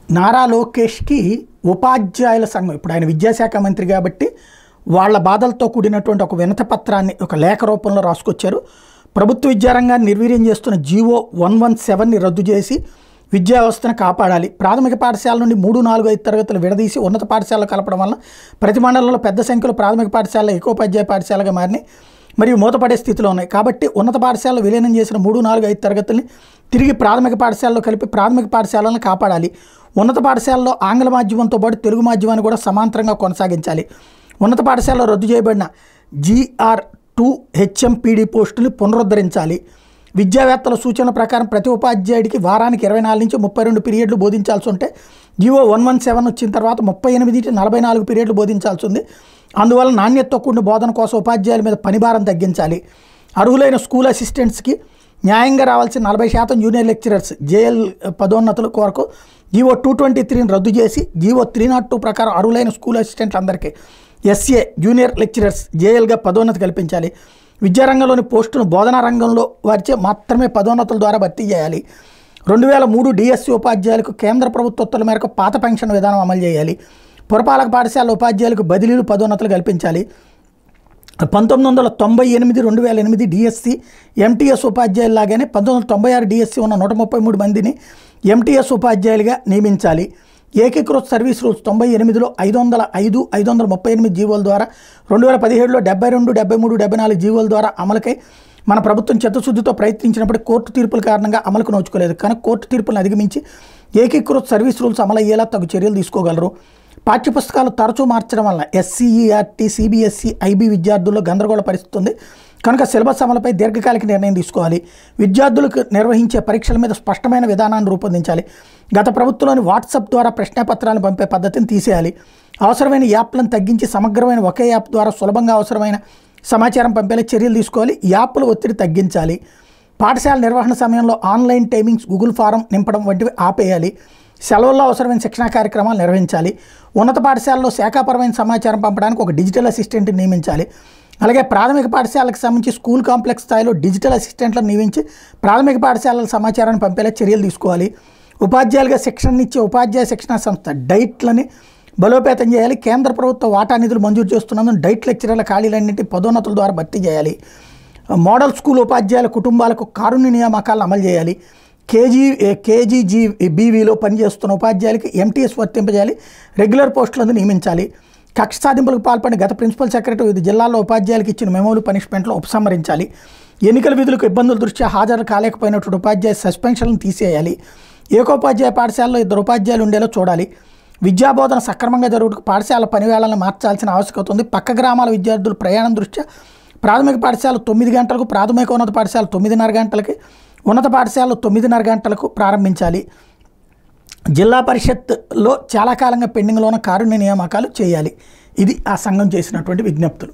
నారా లోకేష్కి ఉపాధ్యాయుల సంఘం, ఇప్పుడు ఆయన విద్యాశాఖ మంత్రి కాబట్టి వాళ్ళ బాధలతో కూడినటువంటి ఒక వినతి పత్రాన్ని ఒక లేఖ రూపంలో రాసుకొచ్చారు. ప్రభుత్వ విద్యారంగాన్ని నిర్వీర్యం చేస్తున్న జీవో 117ని రద్దు చేసి విద్యా వ్యవస్థను కాపాడాలి. ప్రాథమిక పాఠశాల నుండి 3, 4, 5 తరగతులు విడదీసి ఉన్నత పాఠశాలలో కలపడం వల్ల ప్రతి మండలంలో పెద్ద సంఖ్యలో ప్రాథమిక పాఠశాలలో ఏకోపాధ్యాయ పాఠశాలగా మారినాయి మరియు మూతపడే స్థితిలో ఉన్నాయి. కాబట్టి ఉన్నత పాఠశాలలో విలీనం చేసిన 3, 4, 5 తరగతుల్ని తిరిగి ప్రాథమిక పాఠశాలలో కలిపి ప్రాథమిక పాఠశాలను కాపాడాలి. ఉన్నత పాఠశాలలో ఆంగ్ల మాధ్యమంతో పాటు తెలుగు మాధ్యమాన్ని కూడా సమాంతరంగా కొనసాగించాలి. ఉన్నత పాఠశాలలో రద్దు చేయబడిన GR2 HMPD పోస్టుని పునరుద్ధరించాలి. విద్యావేత్తల సూచనల ప్రకారం ప్రతి ఉపాధ్యాయుడికి వారానికి 24 నుంచి 32 పీరియడ్లు బోధించాల్సి ఉంటే జీవో 117 వచ్చిన తర్వాత 38 నుంచి 44 పీరియడ్లు బోధించాల్సి ఉంది. అందువల్ల నాణ్యతతో కూడిన బోధన కోసం ఉపాధ్యాయుల మీద పనిభారం తగ్గించాలి. అర్హులైన స్కూల్ అసిస్టెంట్స్కి న్యాయంగా రావాల్సిన 40% జూనియర్ లెక్చరర్స్ JL పదోన్నతుల కొరకు జీవో 223ని రద్దు చేసి జీవో 302 ప్రకారం అర్హులైన స్కూల్ అసిస్టెంట్లందరికీ SA జూనియర్ లెక్చరర్స్ JLగా పదోన్నతి కల్పించాలి. విద్యారంగంలోని పోస్టును బోధనా రంగంలో వారిచే మాత్రమే పదోన్నతుల ద్వారా భర్తీ చేయాలి. 2003 DSC ఉపాధ్యాయులకు కేంద్ర ప్రభుత్వ ఉత్తర్వుల మేరకు పాత పెన్షన్ విధానం అమలు చేయాలి. పురపాలక పాఠశాల ఉపాధ్యాయులకు బదిలీలు పదోన్నతులు కల్పించాలి. 1998, 2008 DSC MTS ఉపాధ్యాయులాగానే 1996 DSC ఉన్న 133 మందిని MTS ఉపాధ్యాయులుగా నియమించాలి. ఏకీకృత సర్వీస్ రూల్స్ 98లో 505, 538 జీవోల ద్వారా 2017లో 72, 73, 74 జీవోల ద్వారా అమలుకై మన ప్రభుత్వం చిత్తశుద్ధితో ప్రయత్నించినప్పుడు కోర్టు తీర్పుల కారణంగా అమలుకు నోచుకోలేదు. కానీ కోర్టు తీర్పులను అధిగమించి ఏకీకృత సర్వీస్ రూల్స్ అమలు అయ్యేలా తగు చర్యలు తీసుకోగలరు. పాఠ్యపుస్తకాలు తరచూ మార్చడం వల్ల SCERT, CBSE, IB విద్యార్థుల్లో గందరగోళ పరిస్థితి ఉంది. కనుక సిలబస్ అమలుపై దీర్ఘకాలిక నిర్ణయం తీసుకోవాలి. విద్యార్థులకు నిర్వహించే పరీక్షల మీద స్పష్టమైన విధానాన్ని రూపొందించాలి. గత ప్రభుత్వంలోని వాట్సాప్ ద్వారా ప్రశ్నపత్రాలను పంపే పద్ధతిని తీసేయాలి. అవసరమైన యాప్లను తగ్గించి సమగ్రమైన ఒకే యాప్ ద్వారా సులభంగా అవసరమైన సమాచారం పంపేలా చర్యలు తీసుకోవాలి. యాప్ల ఒత్తిడి తగ్గించాలి. పాఠశాల నిర్వహణ సమయంలో ఆన్లైన్ టైమింగ్స్, గూగుల్ ఫారం నింపడం వంటివి ఆపేయాలి. సెలవుల్లో అవసరమైన శిక్షణా కార్యక్రమాలు నిర్వహించాలి. ఉన్నత పాఠశాలలో శాఖాపరమైన సమాచారం పంపడానికి ఒక డిజిటల్ అసిస్టెంట్ని నియమించాలి. అలాగే ప్రాథమిక పాఠశాలకు సంబంధించి స్కూల్ కాంప్లెక్స్ స్థాయిలో డిజిటల్ అసిస్టెంట్లను నియమించి ప్రాథమిక పాఠశాలల సమాచారాన్ని పంపేలా చర్యలు తీసుకోవాలి. ఉపాధ్యాయులుగా శిక్షణనిచ్చే ఉపాధ్యాయ శిక్షణా సంస్థ డైట్లని బలోపేతం చేయాలి. కేంద్ర ప్రభుత్వ వాటా నిధులు మంజూరు చేస్తున్నందున డైట్ లెక్చరర్ల ఖాళీలన్నింటి పదోన్నతుల ద్వారా భర్తీ చేయాలి. మోడల్ స్కూల్ ఉపాధ్యాయుల కుటుంబాలకు కారుణ్య నియామకాలను అమలు చేయాలి. KGBVలో పనిచేస్తున్న ఉపాధ్యాయులకి MTS వర్తింపజేయాలి. రెగ్యులర్ పోస్టులను నియమించాలి. కక్ష సాధింపులకు పాల్పడిన గత ప్రిన్సిపల్ సెక్రటరీ వివిధ జిల్లాల్లో ఉపాధ్యాయులకు ఇచ్చిన మెమోలు, పనిష్మెంట్లు ఉపసంహరించాలి. ఎన్నికల విధులకు ఇబ్బందుల దృష్ట్యా హాజరు కాలేకపోయినటువంటి ఉపాధ్యాయ సస్పెన్షన్లను తీసేయాలి. ఏకోపాధ్యాయ పాఠశాలలో 2 ఉపాధ్యాయులు ఉండేలా చూడాలి. విద్యాబోధన సక్రమంగా జరుగుటకు పాఠశాల పనివేళలను మార్చాల్సిన ఆవశ్యకత ఉంది. పక్క గ్రామాల విద్యార్థులు ప్రయాణం దృష్ట్యా ప్రాథమిక పాఠశాల 9 గంటలకు, ప్రాథమిక ఉన్నత పాఠశాల 9:30 గంటలకి, ఉన్నత పాఠశాలలో 9:30 గంటలకు ప్రారంభించాలి. జిల్లా పరిషత్లో చాలా కాలంగా పెండింగ్లో ఉన్న కారుణ్య నియామకాలు చేయాలి. ఇది ఆ సంఘం చేసినటువంటి విజ్ఞప్తులు.